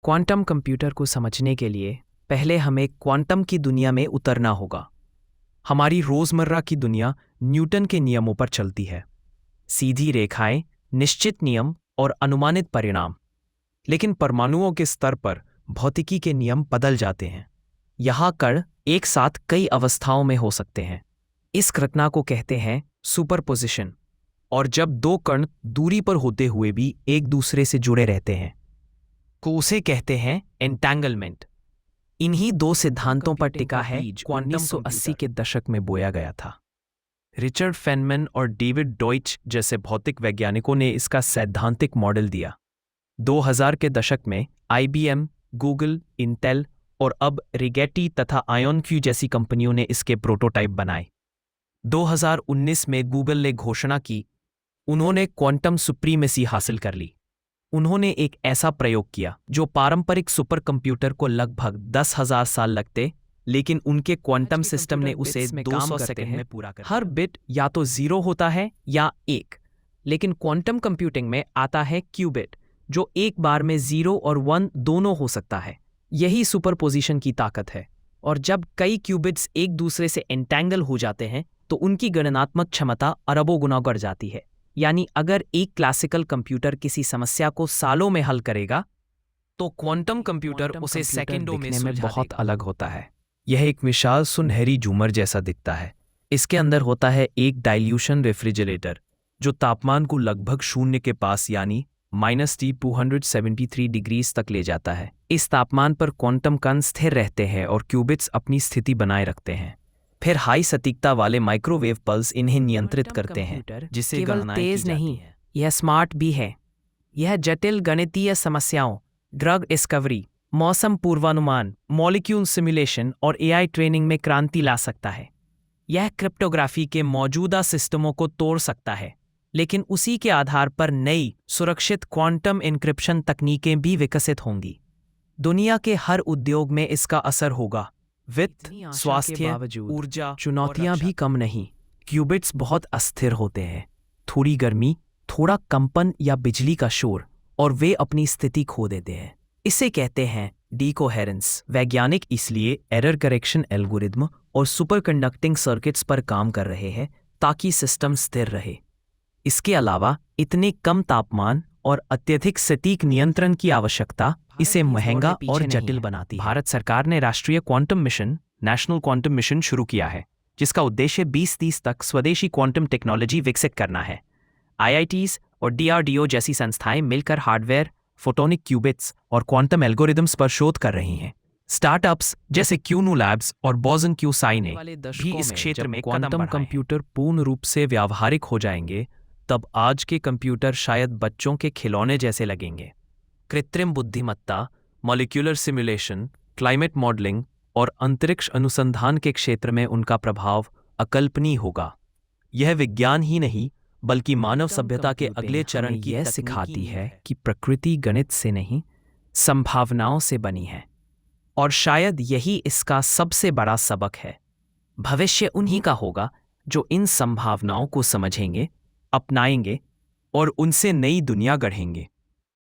Quantum computer को समझने के लिए पहले हमें क्वांटम की दुनिया में उतरना होगा। हमारी रोजमर्रा की दुनिया न्यूटन के नियमों पर चलती है, सीधी रेखाएं, निश्चित नियम और अनुमानित परिणाम। लेकिन परमाणुओं के स्तर पर भौतिकी के नियम बदल जाते हैं। यहाँ कण एक साथ कई अवस्थाओं में हो सकते हैं। इस घटना को कहते हैं सुपरपोजिशन। और जब दो कण दूरी पर होते हुए भी एक दूसरे से जुड़े रहते हैं को उसे कहते हैं एंटैंगलमेंट। इन्हीं दो सिद्धांतों पर टिका है 1980 के दशक में बोया गया था। रिचर्ड फेनमैन और डेविड डॉइच जैसे भौतिक वैज्ञानिकों ने इसका सैद्धांतिक मॉडल दिया। 2000 के दशक में IBM, गूगल, इंटेल और अब रिगेटी तथा आयोनक्यू जैसी कंपनियों ने इसके प्रोटोटाइप बनाए। 2019 में गूगल ने घोषणा की उन्होंने क्वांटम सुप्रीमेसी हासिल कर ली। उन्होंने एक ऐसा प्रयोग किया जो पारंपरिक सुपर कंप्यूटर को लगभग 10,000 साल लगते, लेकिन उनके क्वांटम सिस्टम ने उसे 200 सेकंड में पूरा कर दिया। हर बिट या तो 0 होता है या 1, लेकिन क्वांटम कंप्यूटिंग में आता है क्यूबिट, जो एक बार में 0 और 1 दोनों हो सकता है। यही सुपरपोजिशन की ताकत है। और जब कई क्यूबिट्स एक दूसरे से एंटैंगल हो जाते हैं तो उनकी गणनात्मक क्षमता अरबों गुना बढ़ जाती है। यानी अगर एक क्लासिकल कंप्यूटर किसी समस्या को सालों में हल करेगा, तो क्वांटम कंप्यूटर उसे सेकंडों में सुलझा देगा। बहुत अलग होता है। यह एक विशाल सुनहरी झूमर जैसा दिखता है। इसके अंदर होता है एक डाइल्यूशन रेफ्रिजरेटर जो तापमान को लगभग शून्य के पास यानी -273 डिग्रीज तक ले जाता है। इस तापमान पर क्वांटम कण स्थिर रहते हैं और क्यूबिट्स अपनी स्थिति बनाए रखते हैं। फिर हाई सटीकता वाले माइक्रोवेव पल्स इन्हें नियंत्रित करते हैं, जिससे गणनाएं तेज नहीं, यह स्मार्ट भी है। यह जटिल गणितीय समस्याओं, ड्रग डिस्कवरी, मौसम पूर्वानुमान, मॉलिक्यूल सिमुलेशन और AI ट्रेनिंग में क्रांति ला सकता है। यह क्रिप्टोग्राफी के मौजूदा सिस्टमों को तोड़ सकता है, लेकिन उसी के आधार पर नई सुरक्षित क्वांटम एन्क्रिप्शन तकनीकें भी विकसित होंगी। दुनिया के हर उद्योग में इसका असर होगा। वित्त, स्वास्थ्य, ऊर्जा, चुनौतियां भी कम नहीं। क्यूबिट्स बहुत अस्थिर होते हैं। थोड़ी गर्मी, थोड़ा कंपन या बिजली का शोर और वे अपनी स्थिति खो देते हैं। इसे कहते हैं डीकोहेरेंस। वैज्ञानिक इसलिए एरर करेक्शन एल्गोरिदम और सुपरकंडक्टिंग सर्किट्स पर काम कर रहे हैं ताकि सिस्टम स्थिर रहे। इसके अलावा इतने कम तापमान और अत्यधिक सटीक नियंत्रण की आवश्यकता इसे महंगा और जटिल बनाती है। भारत सरकार ने राष्ट्रीय quantum mission, national quantum mission शुरू किया है, जिसका उद्देश्य 2030 तक स्वदेशी क्वांटम टेक्नोलॉजी विकसित करना है। IITs और DRDO जैसी संस्थाएं मिलकर हार्डवेयर, फोटोनिक क्यूबिट्स और क्वांटम एल्गोरिदम्स पर शोध कर रही हैं। स्टार्टअप्स जैसे क्यूनू लैब्स और बोसन क्यूसाई ने भी इस क्षेत्र में क्वांटम कंप्यूटर पूर्ण रूप से व्यावहारिक हो जाएंगे, तब आज के कंप्यूटर शायद बच्चों के खिलौने जैसे लगेंगे। कृत्रिम बुद्धिमत्ता, मॉलिक्यूलर सिमुलेशन, क्लाइमेट मॉडलिंग और अंतरिक्ष अनुसंधान के क्षेत्र में उनका प्रभाव अकल्पनीय होगा। यह विज्ञान ही नहीं बल्कि मानव सभ्यता के अगले चरण की यह सिखाती है कि प्रकृति गणित से नहीं, संभावनाओं से बनी है। और शायद यही इसका सबसे बड़ा सबक है। भविष्य उन्हीं का होगा जो इन संभावनाओं को समझेंगे, अपनाएंगे और उनसे नई दुनिया गढ़ेंगे।